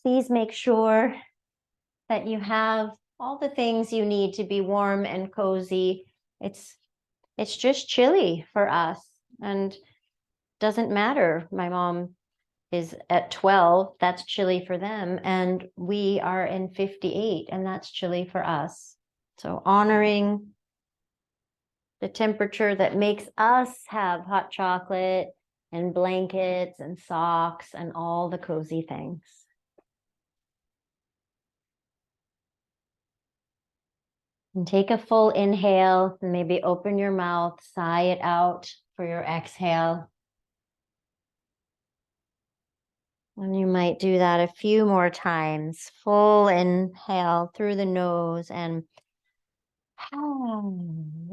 Please make sure that you have all the things you need to be warm and cozy. It's just chilly for us, and doesn't matter. My mom is at 12, that's chilly for them, and we are in 58, and that's chilly for us. So honoring the temperature that makes us have hot chocolate and blankets and socks and all the cozy things. And take a full inhale, and maybe open your mouth, sigh it out for your exhale. And you might do that a few more times. Full inhale through the nose and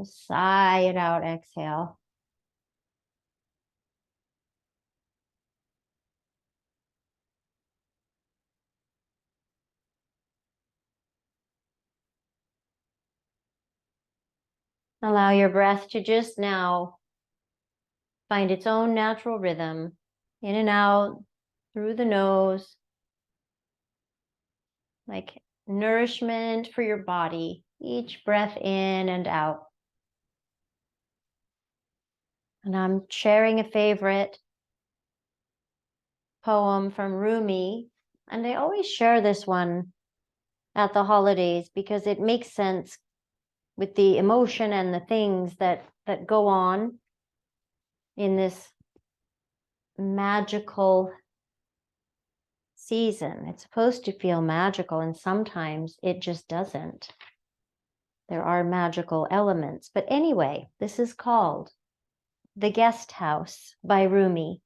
sigh it out, exhale. Allow your breath to just now find its own natural rhythm, in and out through the nose, like nourishment for your body, each breath in and out. And I'm sharing a favorite poem from Rumi, and I always share this one at the holidays because it makes sense with the emotion and the things that go on in this magical season. It's supposed to feel magical, and sometimes it just doesn't. There are magical elements. But anyway, this is called The Guesthouse by Rumi.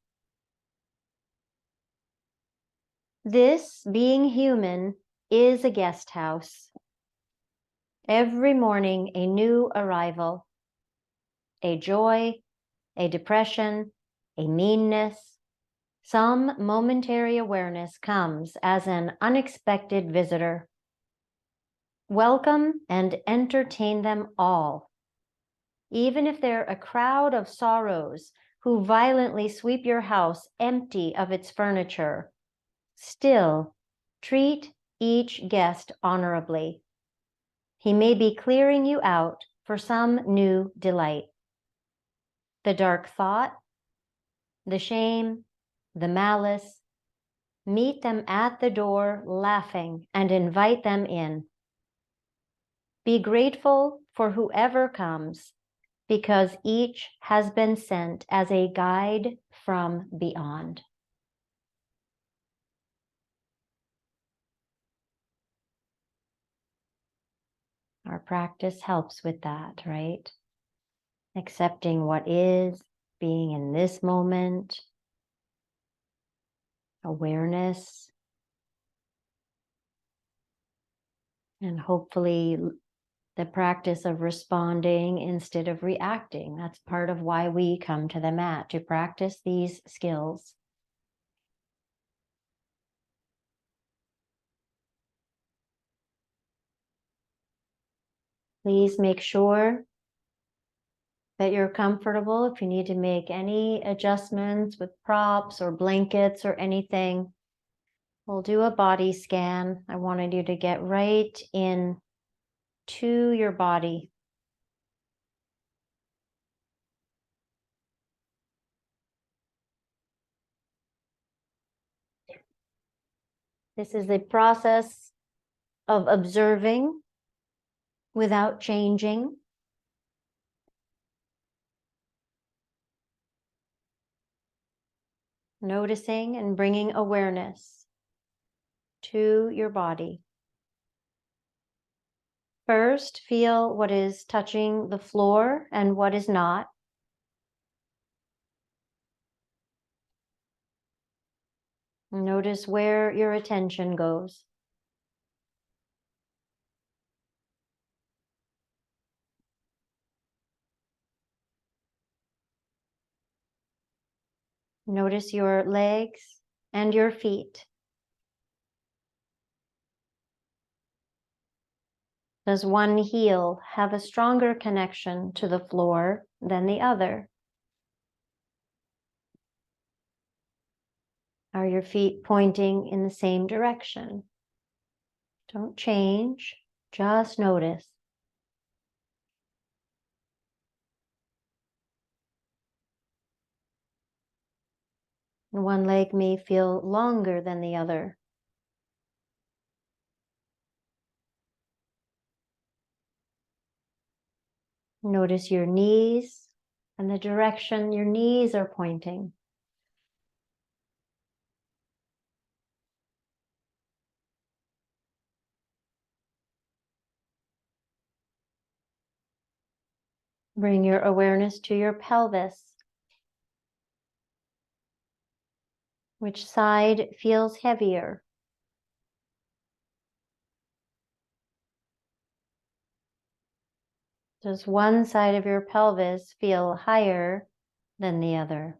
This, being human, is a guest house. Every morning a new arrival, a joy, a depression, a meanness. Some momentary awareness comes as an unexpected visitor. Welcome and entertain them all. Even if they're a crowd of sorrows who violently sweep your house empty of its furniture, still treat each guest honorably. He may be clearing you out for some new delight. The dark thought, the shame, the malice, meet them at the door laughing and invite them in. Be grateful for whoever comes, because each has been sent as a guide from beyond. Our practice helps with that, right? Accepting what is, being in this moment, awareness, and hopefully the practice of responding instead of reacting. That's part of why we come to the mat, to practice these skills. Please make sure that you're comfortable. If you need to make any adjustments with props or blankets or anything, we'll do a body scan. I wanted you to get right in to your body. This is a process of observing without changing. Noticing and bringing awareness to your body. First, feel what is touching the floor and what is not. Notice where your attention goes. Notice your legs and your feet. Does one heel have a stronger connection to the floor than the other? Are your feet pointing in the same direction? Don't change, just notice. One leg may feel longer than the other. Notice your knees and the direction your knees are pointing. Bring your awareness to your pelvis. Which side feels heavier? Does one side of your pelvis feel higher than the other?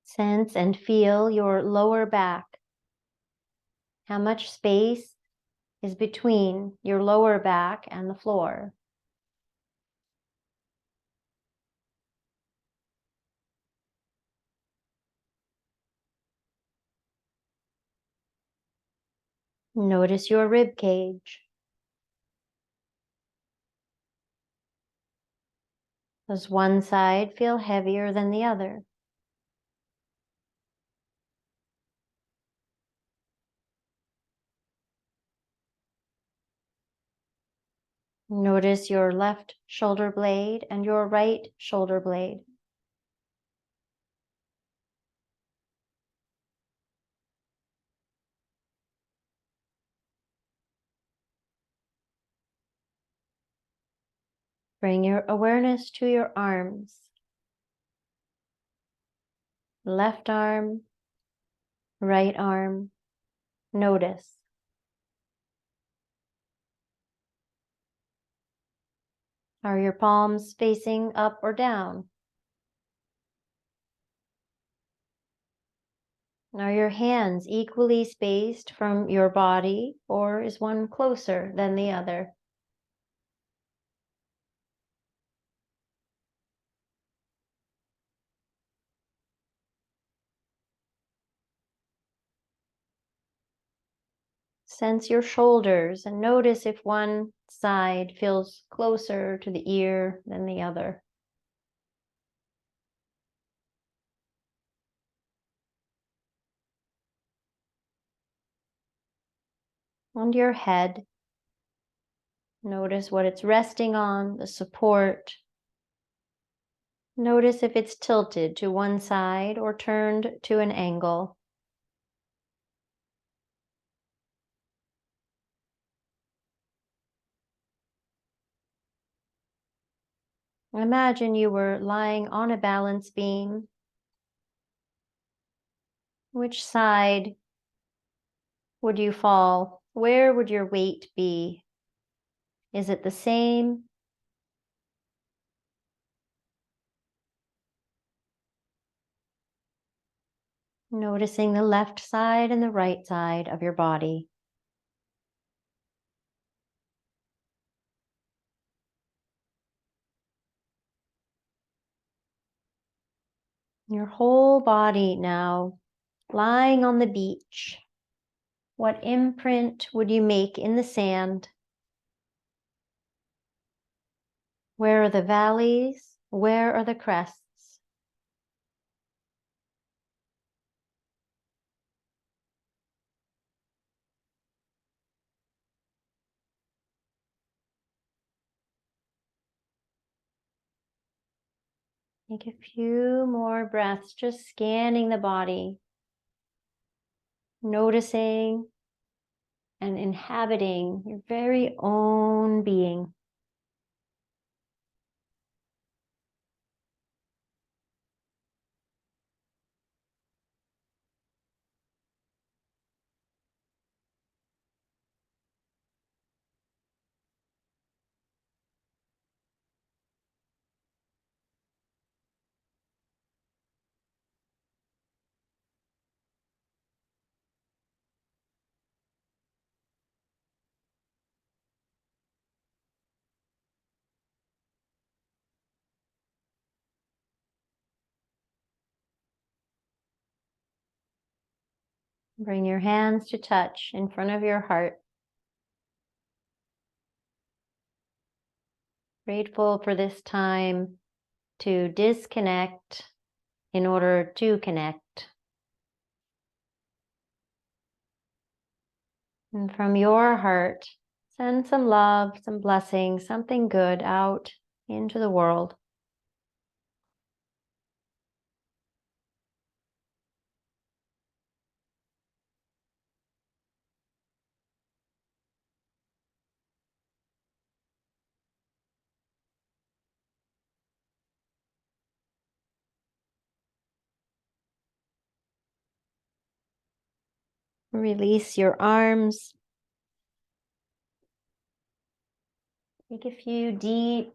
Sense and feel your lower back. How much space is between your lower back and the floor? Notice your rib cage. Does one side feel heavier than the other? Notice your left shoulder blade and your right shoulder blade. Bring your awareness to your arms. Left arm, right arm. Notice. Are your palms facing up or down? Are your hands equally spaced from your body, or is one closer than the other? Sense your shoulders and notice if one side feels closer to the ear than the other. And your head, notice what it's resting on, the support. Notice if it's tilted to one side or turned to an angle. Imagine you were lying on a balance beam. Which side would you fall? Where would your weight be? Is it the same? Noticing the left side and the right side of your body. Your whole body now lying on the beach. What imprint would you make in the sand? Where are the valleys? Where are the crests? Take a few more breaths, just scanning the body, noticing and inhabiting your very own being. Bring your hands to touch in front of your heart. Grateful for this time to disconnect in order to connect. And from your heart, send some love, some blessings, something good out into the world. Release your arms. Take a few deep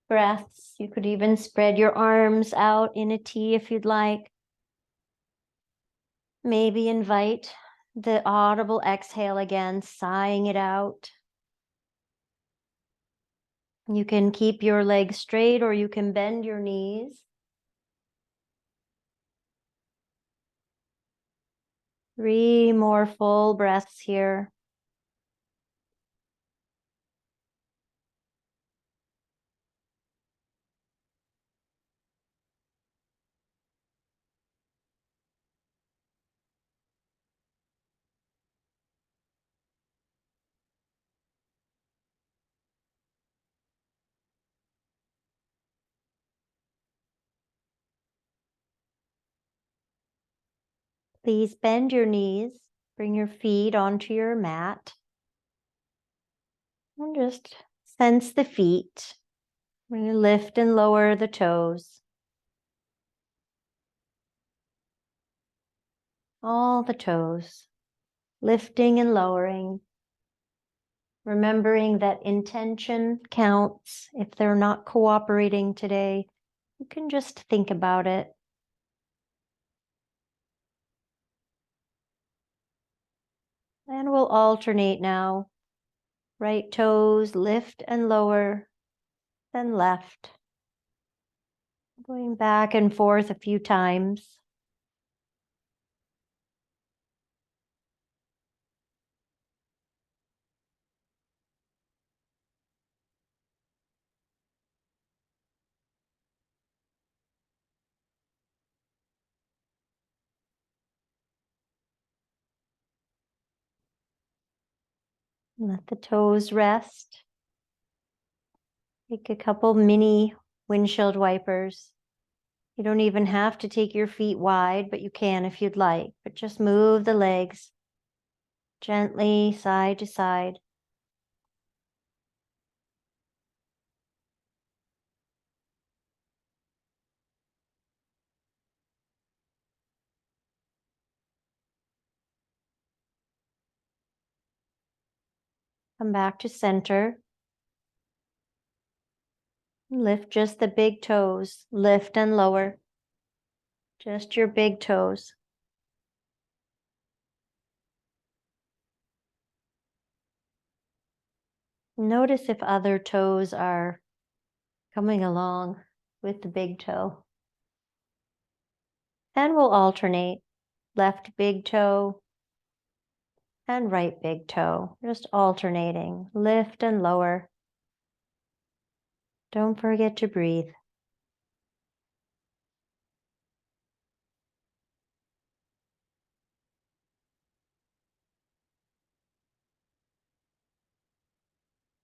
breaths. You could even spread your arms out in a T if you'd like. Maybe invite the audible exhale again, sighing it out. You can keep your legs straight or you can bend your knees. 3 more full breaths here. Please bend your knees. Bring your feet onto your mat. And just sense the feet. We're going to lift and lower the toes. All the toes. Lifting and lowering. Remembering that intention counts. If they're not cooperating today, you can just think about it. And we'll alternate now. Right toes lift and lower, then left. Going back and forth a few times. Let the toes rest. Take a couple mini windshield wipers. You don't even have to take your feet wide, but you can if you'd like. But just move the legs gently side to side. Come back to center. Lift just the big toes. Lift and lower. Just your big toes. Notice if other toes are coming along with the big toe. And we'll alternate. Left big toe and right big toe. Just alternating. Lift and lower. Don't forget to breathe.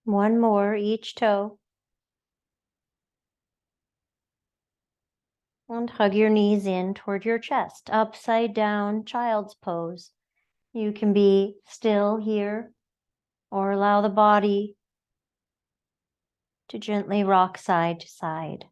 One more each toe. And hug your knees in toward your chest. Upside down child's pose. You can be still here or allow the body to gently rock side to side.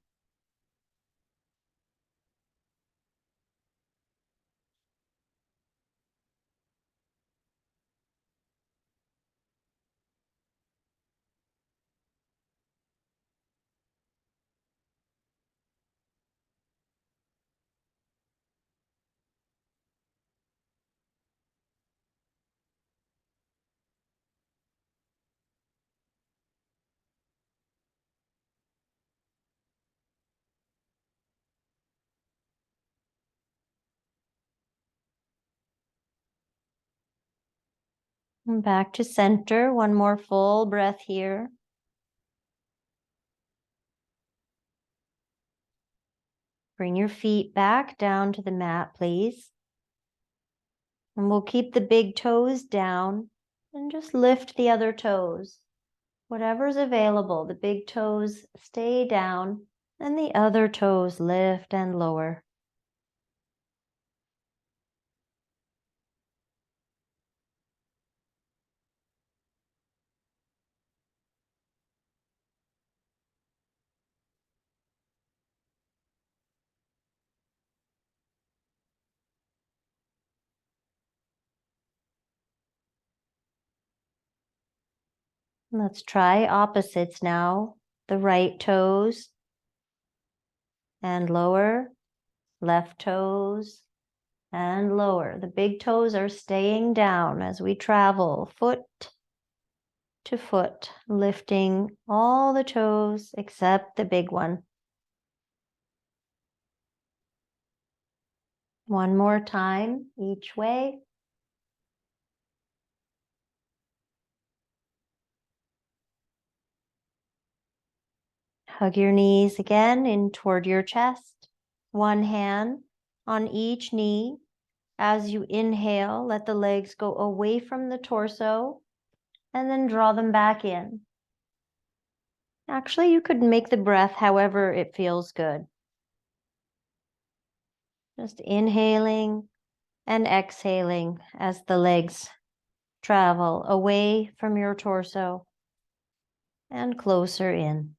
And back to center. One more full breath here. Bring your feet back down to the mat, please. And we'll keep the big toes down and just lift the other toes. Whatever's available, the big toes stay down and the other toes lift and lower. Let's try opposites now. The right toes and lower, left toes and lower. The big toes are staying down as we travel foot to foot, lifting all the toes except the big one. One more time each way. Hug your knees again in toward your chest. One hand on each knee. As you inhale, let the legs go away from the torso and then draw them back in. Actually, you could make the breath however it feels good. Just inhaling and exhaling as the legs travel away from your torso and closer in.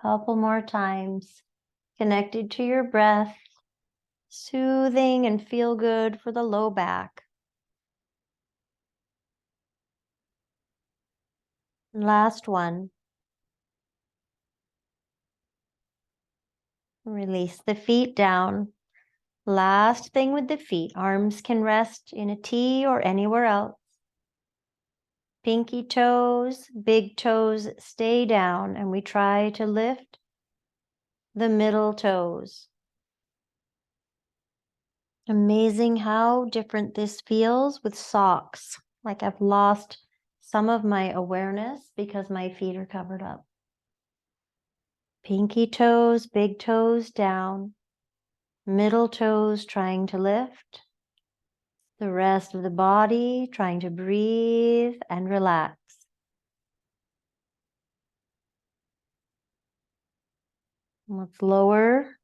Couple more times, connected to your breath, soothing and feel good for the low back. Last one. Release the feet down. Last thing with the feet. Arms can rest in a T or anywhere else. Pinky toes, big toes stay down, and we try to lift the middle toes. Amazing how different this feels with socks. Like I've lost some of my awareness because my feet are covered up. Pinky toes, big toes down, middle toes trying to lift, the rest of the body trying to breathe and relax. Let's lower,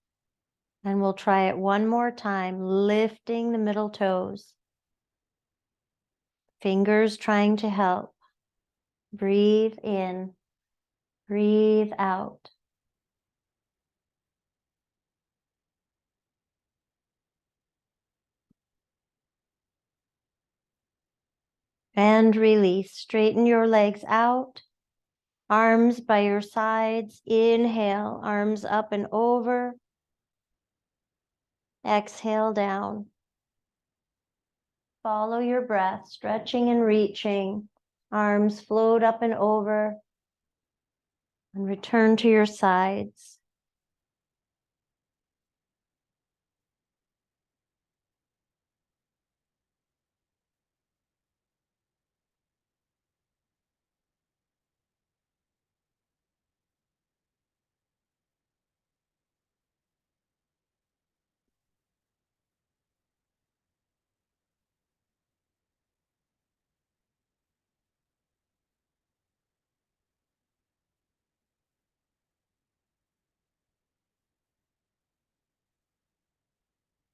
and we'll try it one more time, lifting the middle toes. Fingers trying to help. Breathe in, breathe out. And release. Straighten your legs out. Arms by your sides. Inhale, arms up and over. Exhale down. Follow your breath, stretching and reaching. Arms float up and over. And return to your sides.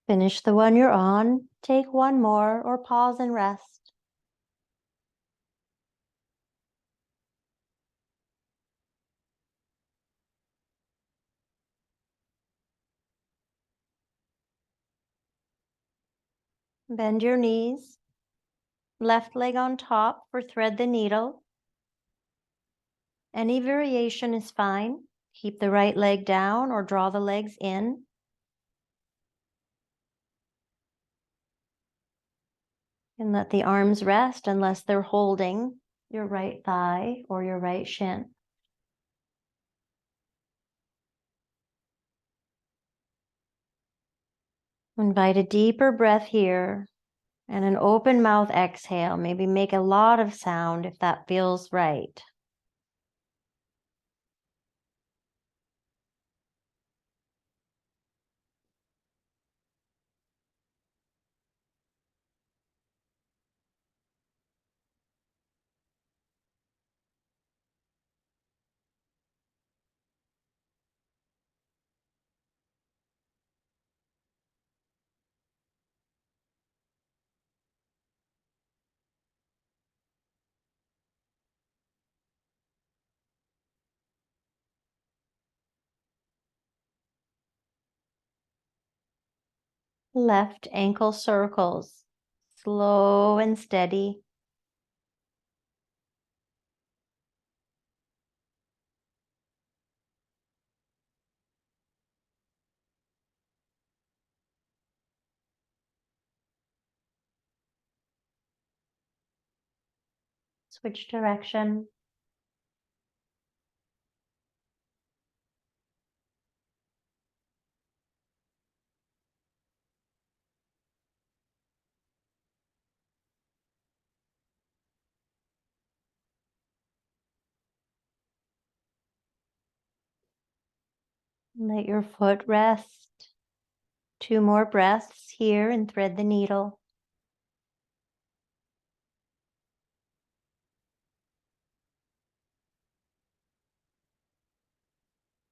Finish the one you're on. Take one more or pause and rest. Bend your knees. Left leg on top for thread the needle. Any variation is fine. Keep the right leg down or draw the legs in. And let the arms rest unless they're holding your right thigh or your right shin. Invite a deeper breath here and an open mouth exhale. Maybe make a lot of sound if that feels right. Left ankle circles, slow and steady. Switch direction. Let your foot rest. 2 more breaths here and thread the needle.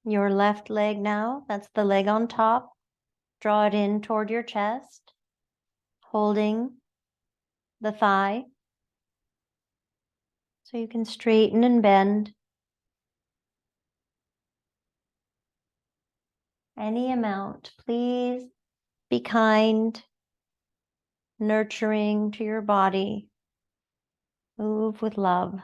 Your left leg now, that's the leg on top. Draw it in toward your chest, holding the thigh so you can straighten and bend. Any amount, please be kind, nurturing to your body. Move with love.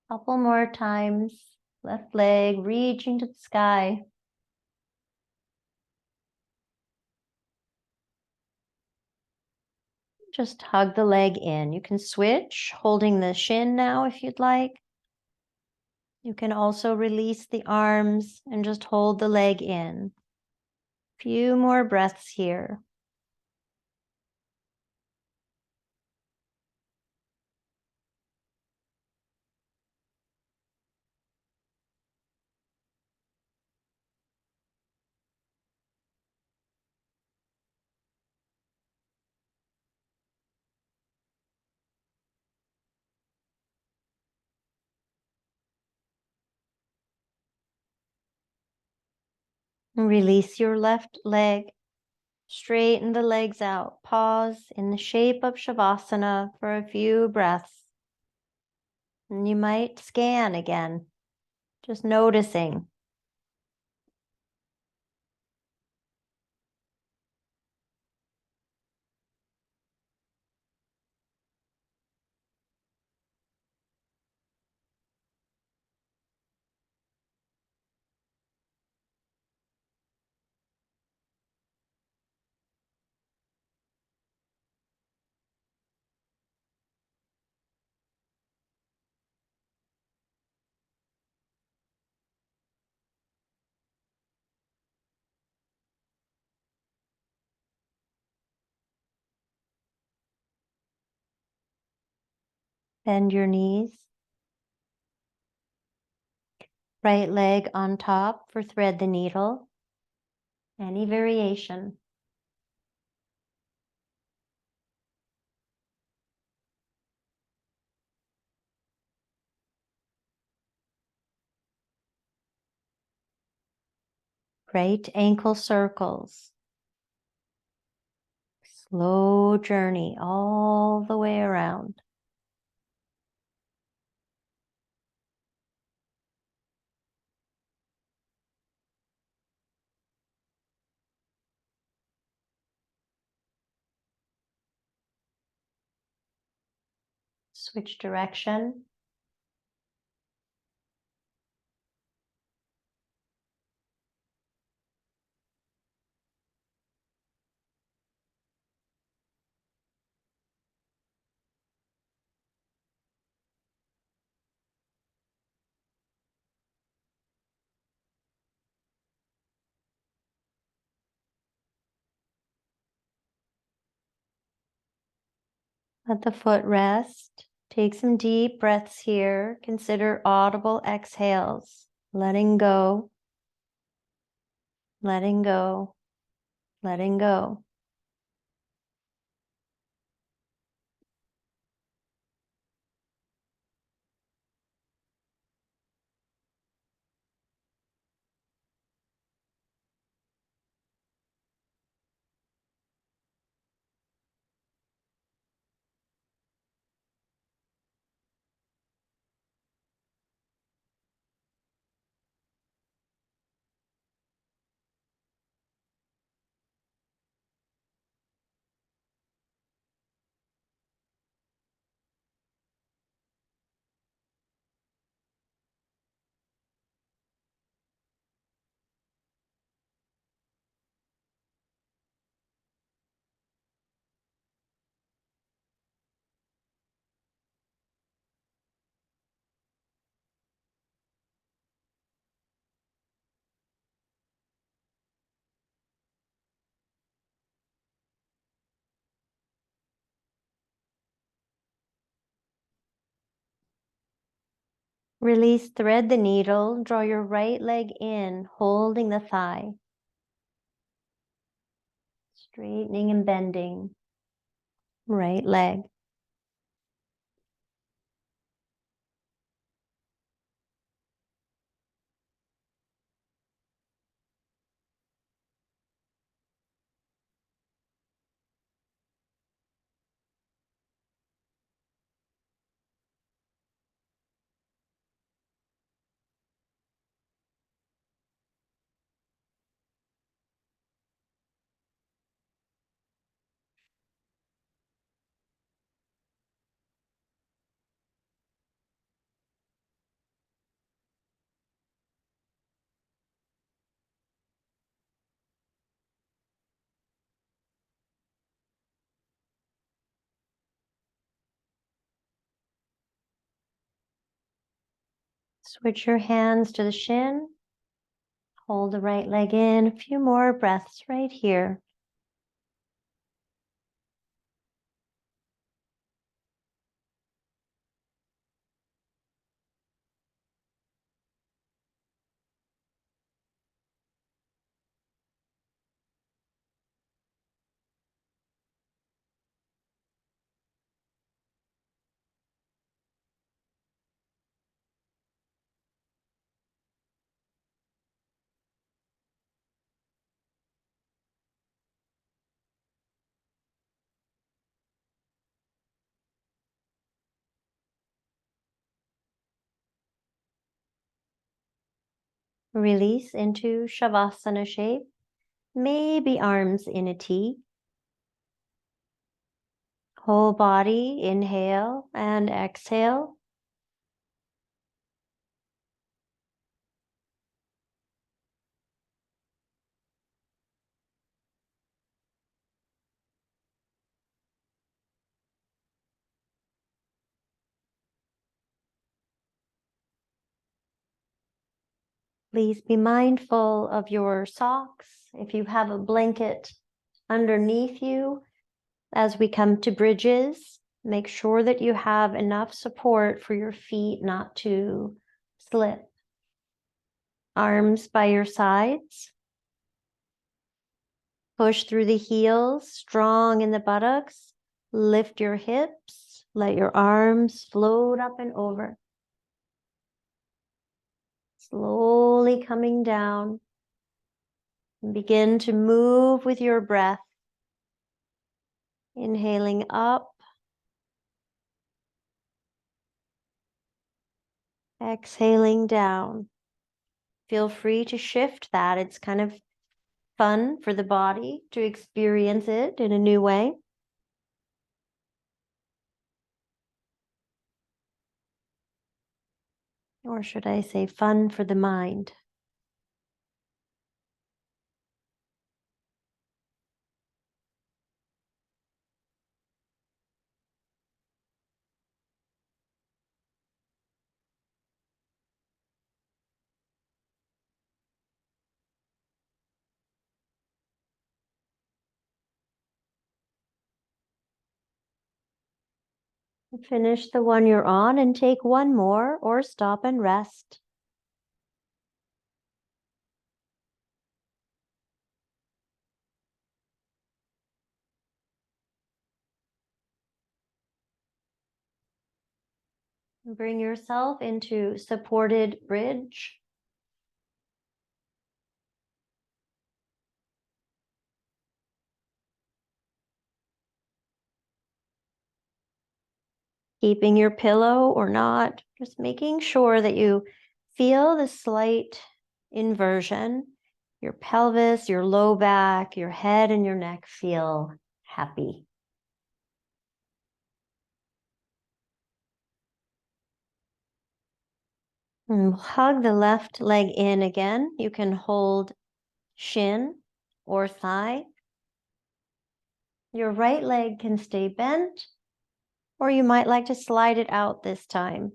Couple more times. Left leg reaching to the sky. Just hug the leg in. You can switch, holding the shin now if you'd like. You can also release the arms and just hold the leg in. Few more breaths here. Release your left leg. Straighten the legs out. Pause in the shape of Shavasana for a few breaths. And you might scan again, just noticing. Bend your knees. Right leg on top for thread the needle. Any variation. Right ankle circles. Slow journey all the way around. Switch direction. Let the foot rest. Take some deep breaths here. Consider audible exhales. Letting go, letting go, letting go. Release, thread the needle, draw your right leg in, holding the thigh. Straightening and bending. Right leg. Switch your hands to the shin. Hold the right leg in. A few more breaths right here. Release into Shavasana shape. Maybe arms in a T. Whole body, inhale and exhale. Please be mindful of your socks. If you have a blanket underneath you, as we come to bridges, make sure that you have enough support for your feet not to slip. Arms by your sides. Push through the heels, strong in the buttocks. Lift your hips. Let your arms float up and over. Slowly coming down. And begin to move with your breath. Inhaling up. Exhaling down. Feel free to shift that. It's kind of fun for the body to experience it in a new way. Or should I say fun for the mind? Finish the one you're on and take one more or stop and rest. Bring yourself into supported bridge. Keeping your pillow or not, just making sure that you feel the slight inversion. Your pelvis, your low back, your head and your neck feel happy. And hug the left leg in again. You can hold shin or thigh. Your right leg can stay bent, or you might like to slide it out this time.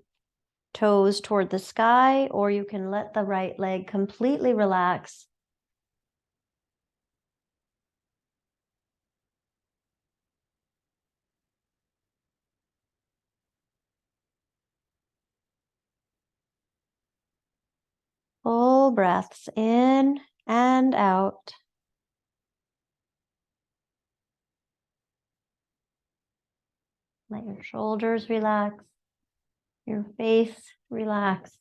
Toes toward the sky, or you can let the right leg completely relax. Full breaths in and out. Let your shoulders relax, your face relax.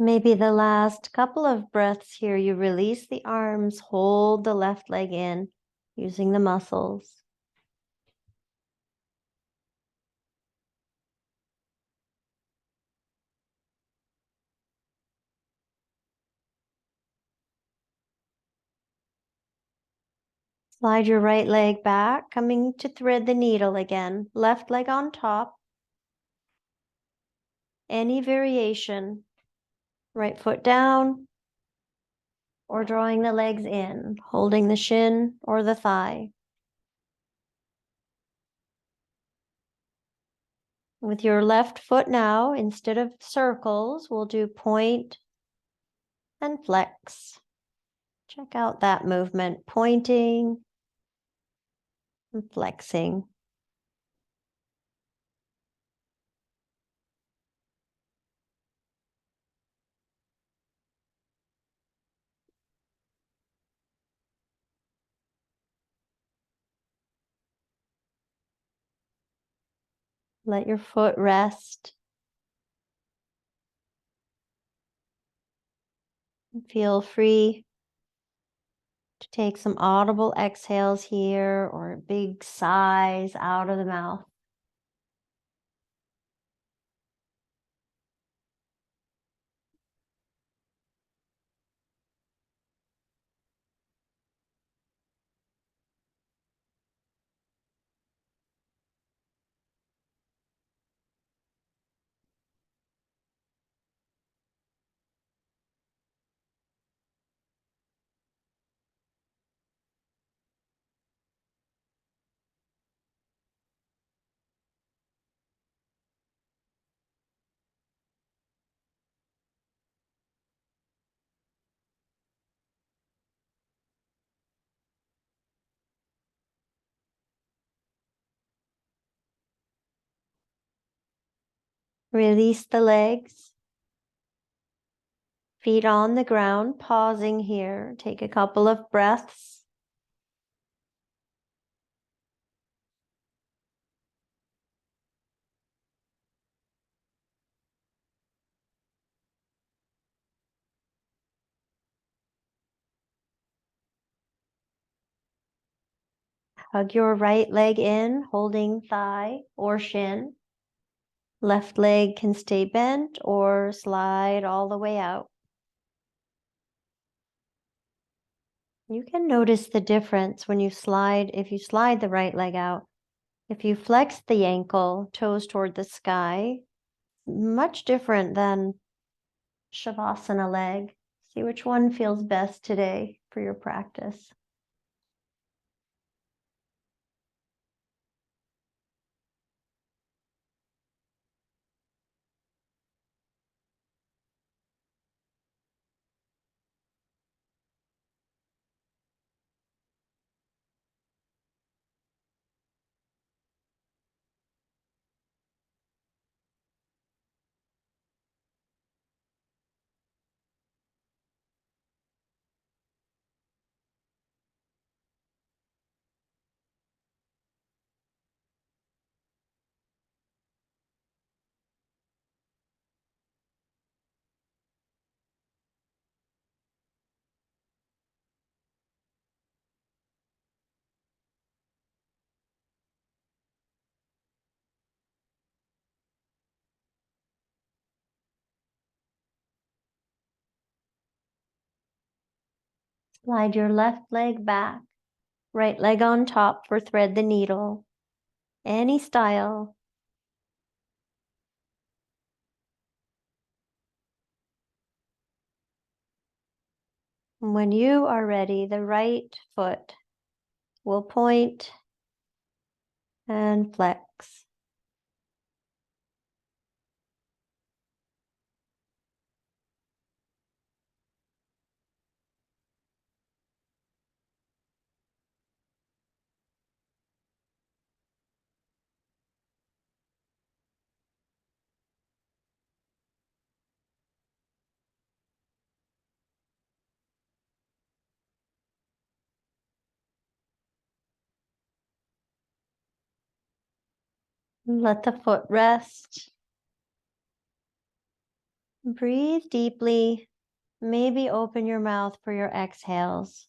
Maybe the last couple of breaths here, you release the arms, hold the left leg in using the muscles. Slide your right leg back, coming to thread the needle again. Left leg on top. Any variation. Right foot down, or drawing the legs in, holding the shin or the thigh. With your left foot now, instead of circles, we'll do point and flex. Check out that movement, pointing and flexing. Let your foot rest. Feel free to take some audible exhales here or big sighs out of the mouth. Release the legs. Feet on the ground, pausing here. Take a couple of breaths. Hug your right leg in, holding thigh or shin. Left leg can stay bent or slide all the way out. You can notice the difference when you slide, if you slide the right leg out. If you flex the ankle, toes toward the sky, much different than Shavasana leg. See which one feels best today for your practice. Slide your left leg back, right leg on top for thread the needle. Any style. When you are ready, the right foot will point and flex. Let the foot rest. Breathe deeply. Maybe open your mouth for your exhales.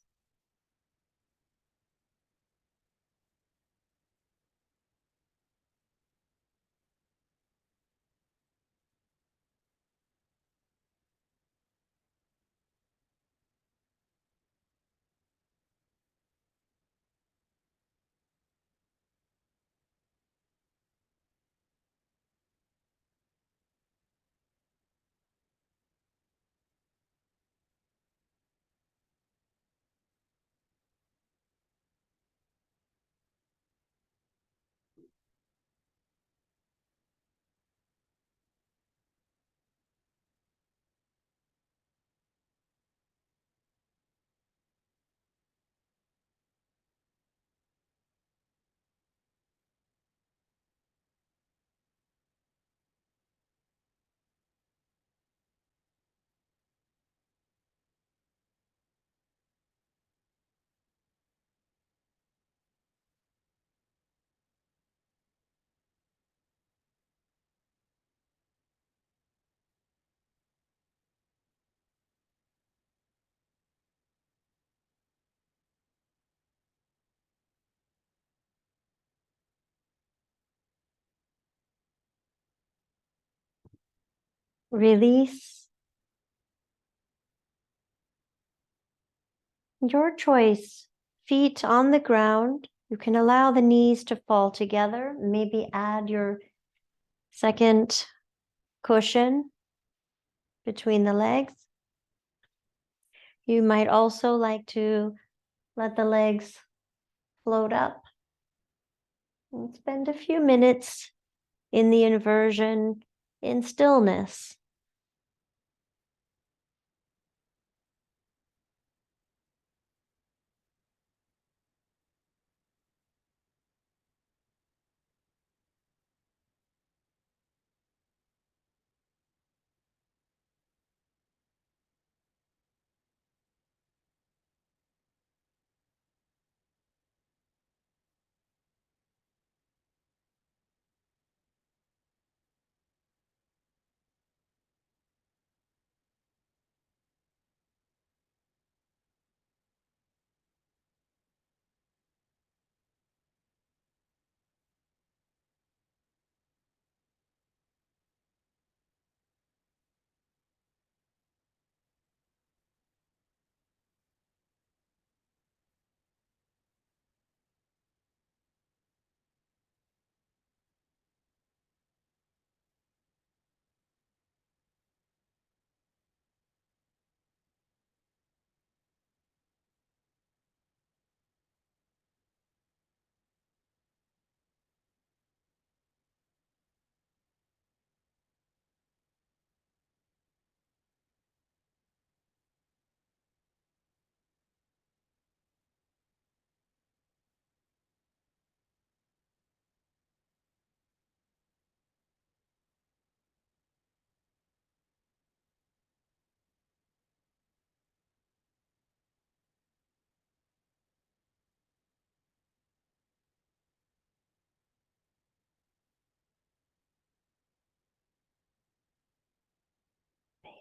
Release. Your choice. Feet on the ground. You can allow the knees to fall together. Maybe add your second cushion between the legs. You might also like to let the legs float up and spend a few minutes in the inversion in stillness.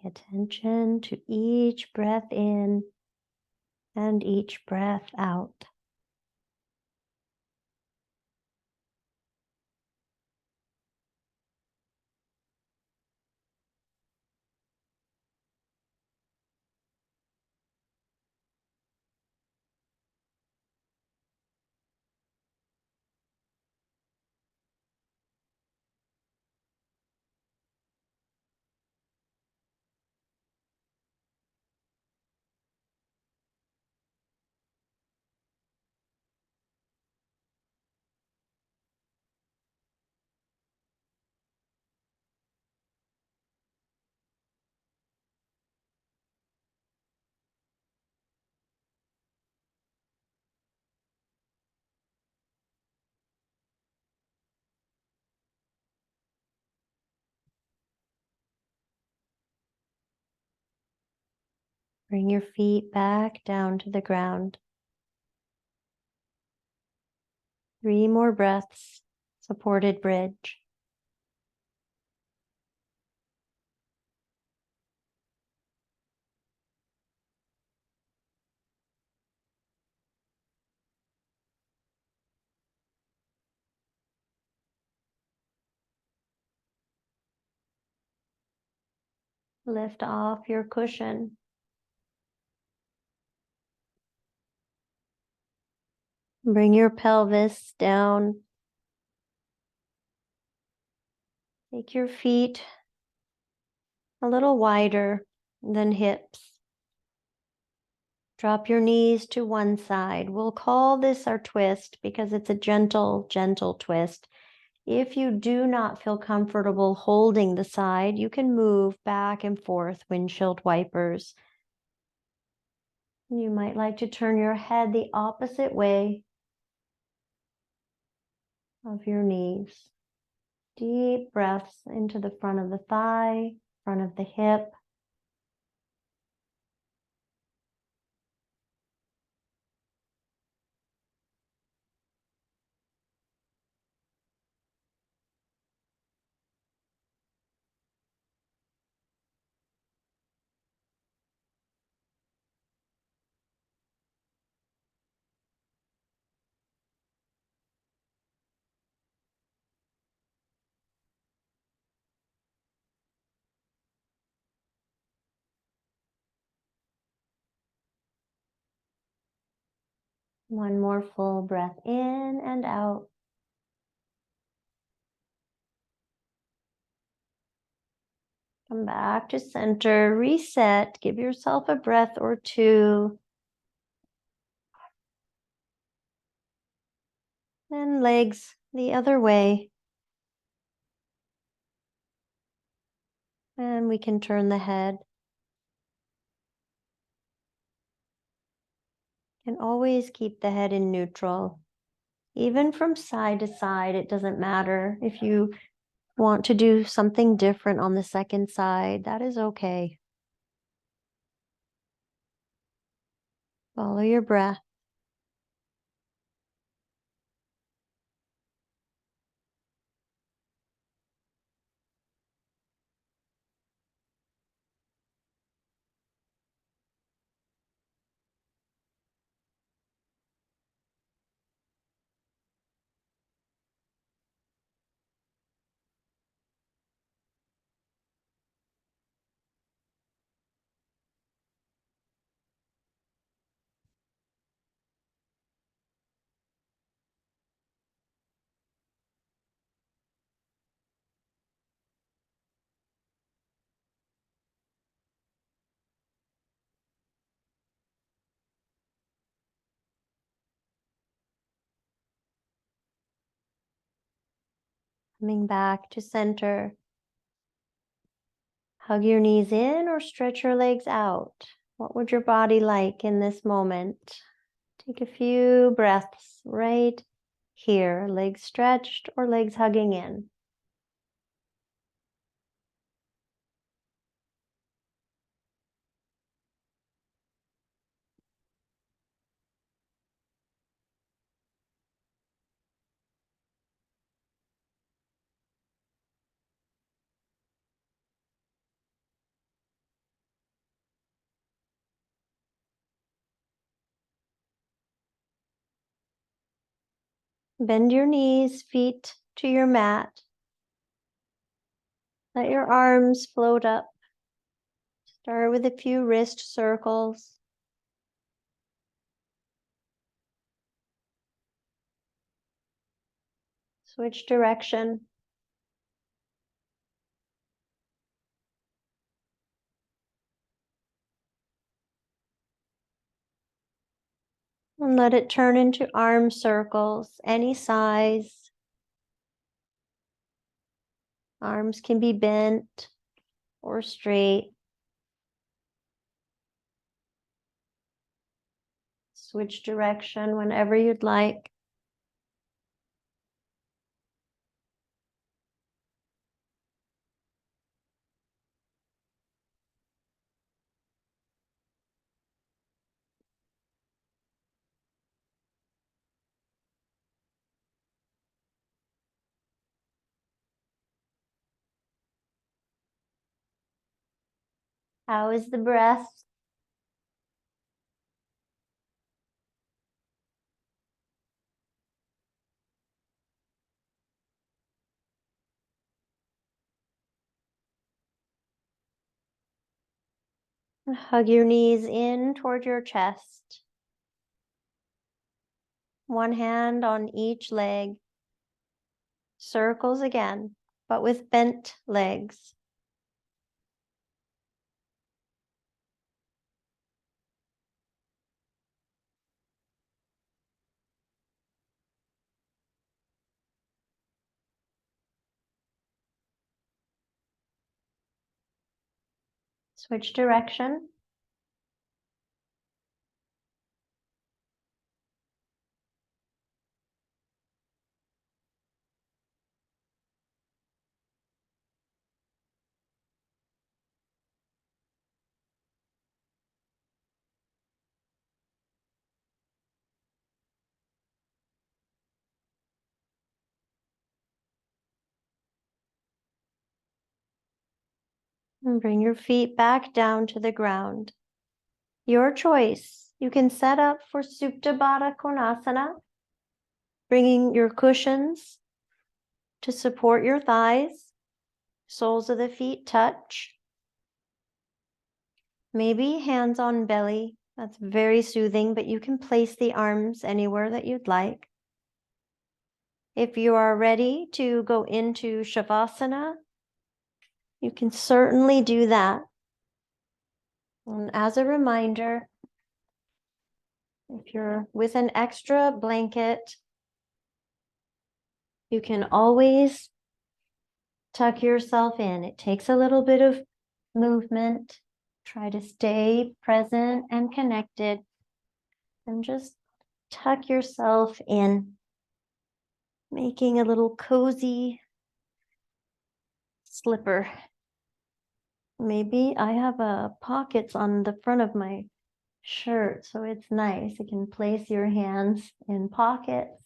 Pay attention to each breath in and each breath out. Bring your feet back down to the ground. 3 more breaths, supported bridge. Lift off your cushion. Bring your pelvis down. Take your feet a little wider than hips. Drop your knees to one side. We'll call this our twist because it's a gentle, gentle twist. If you do not feel comfortable holding the side, you can move back and forth, windshield wipers. You might like to turn your head the opposite way of your knees. Deep breaths into the front of the thigh, front of the hip. One more full breath in and out. Come back to center, reset, give yourself a breath or two. And legs the other way. And we can turn the head. And always keep the head in neutral. Even from side to side, it doesn't matter. If you want to do something different on the second side, that is okay. Follow your breath. Coming back to center. Hug your knees in or stretch your legs out. What would your body like in this moment? Take a few breaths right here, legs stretched or legs hugging in. Bend your knees, feet to your mat. Let your arms float up. Start with a few wrist circles. Switch direction. And let it turn into arm circles, any size. Arms can be bent or straight. Switch direction whenever you'd like. How is the breath? Hug your knees in toward your chest. One hand on each leg. Circles again, but with bent legs. Switch direction. And bring your feet back down to the ground. Your choice. You can set up for Supta Baddha Konasana, bringing your cushions to support your thighs. Soles of the feet touch. Maybe hands on belly. That's very soothing, but you can place the arms anywhere that you'd like. If you are ready to go into Shavasana, you can certainly do that. And as a reminder, if you're with an extra blanket, you can always tuck yourself in. It takes a little bit of movement. Try to stay present and connected, and just tuck yourself in, making a little cozy slipper. Maybe I have pockets on the front of my shirt, so it's nice. You can place your hands in pockets.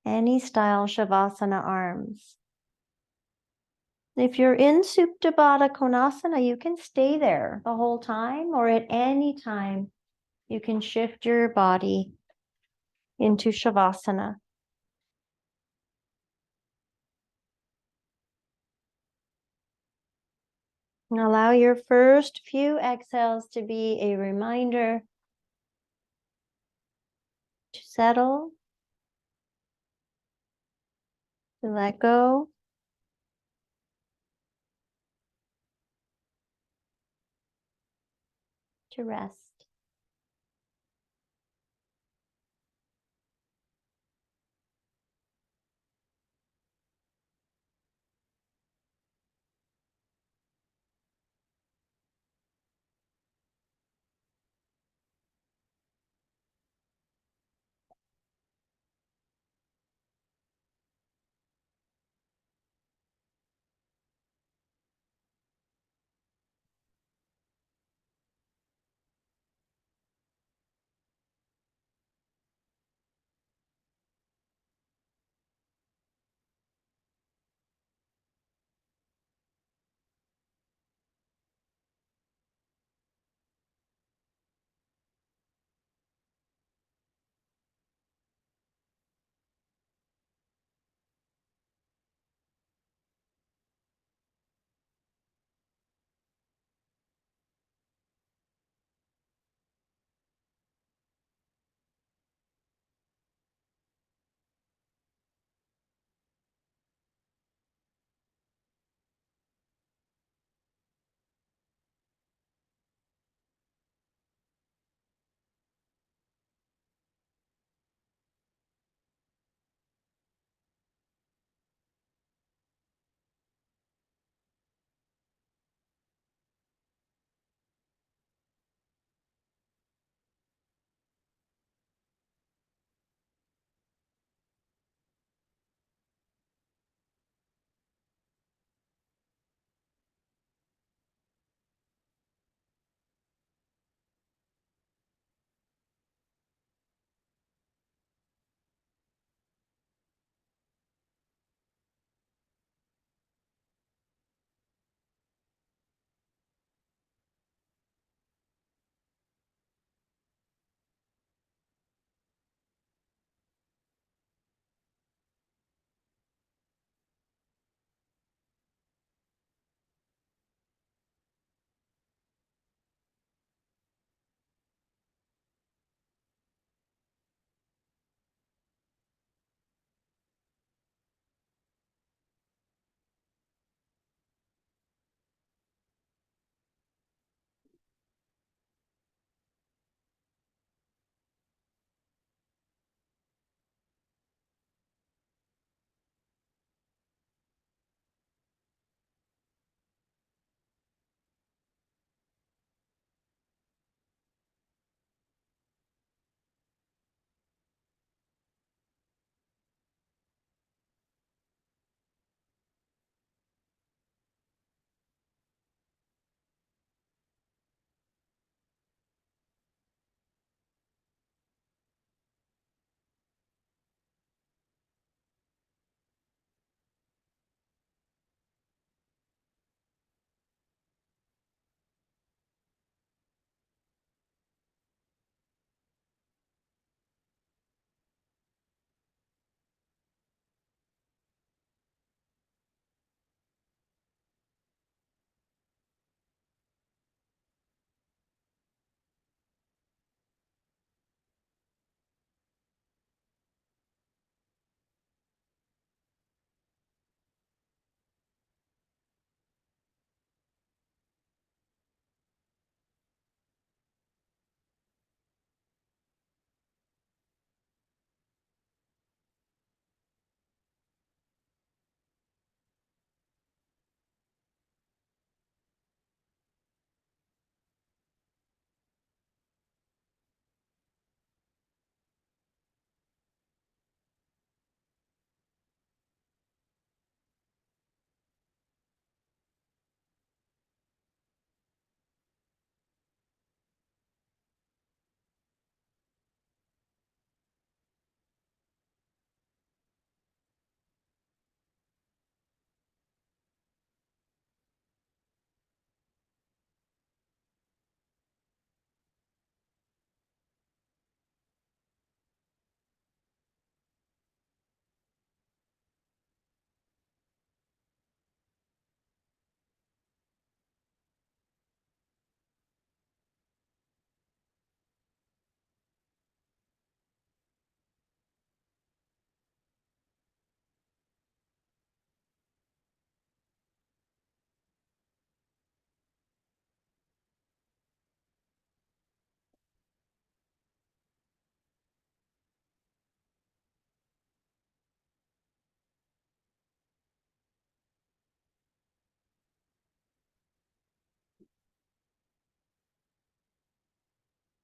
Any style Shavasana arms. If you're in Supta Baddha Konasana, you can stay there the whole time, or at any time you can shift your body into Shavasana. And allow your first few exhales to be a reminder to settle, to let go, to rest.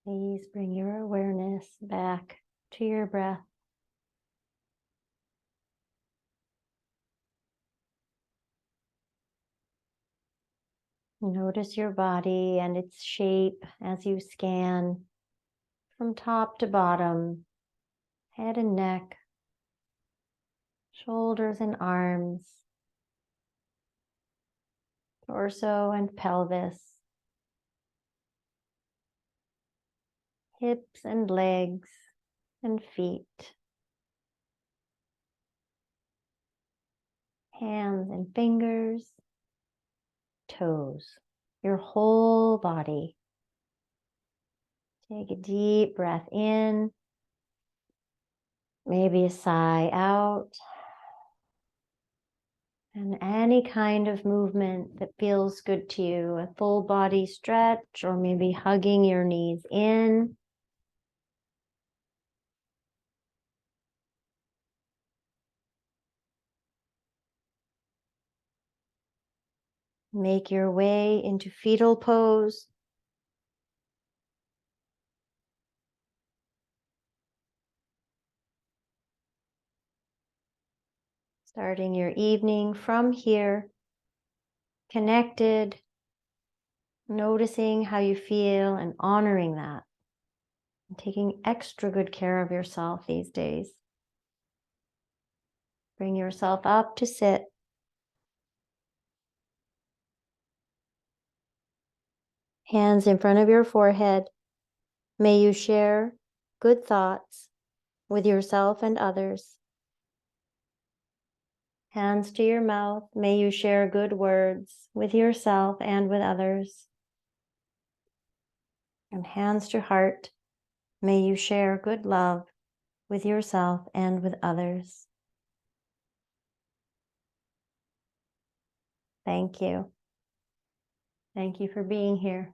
Please bring your awareness back to your breath. Notice your body and its shape as you scan from top to bottom, head and neck, shoulders and arms, torso and pelvis, hips and legs and feet, hands and fingers, toes, your whole body. Take a deep breath in, maybe a sigh out, and any kind of movement that feels good to you, a full body stretch or maybe hugging your knees in. Make your way into fetal pose. Starting your evening from here, connected, noticing how you feel and honoring that. And taking extra good care of yourself these days. Bring yourself up to sit. Hands in front of your forehead. May you share good thoughts with yourself and others. Hands to your mouth. May you share good words with yourself and with others. And hands to heart. May you share good love with yourself and with others. Thank you. Thank you for being here.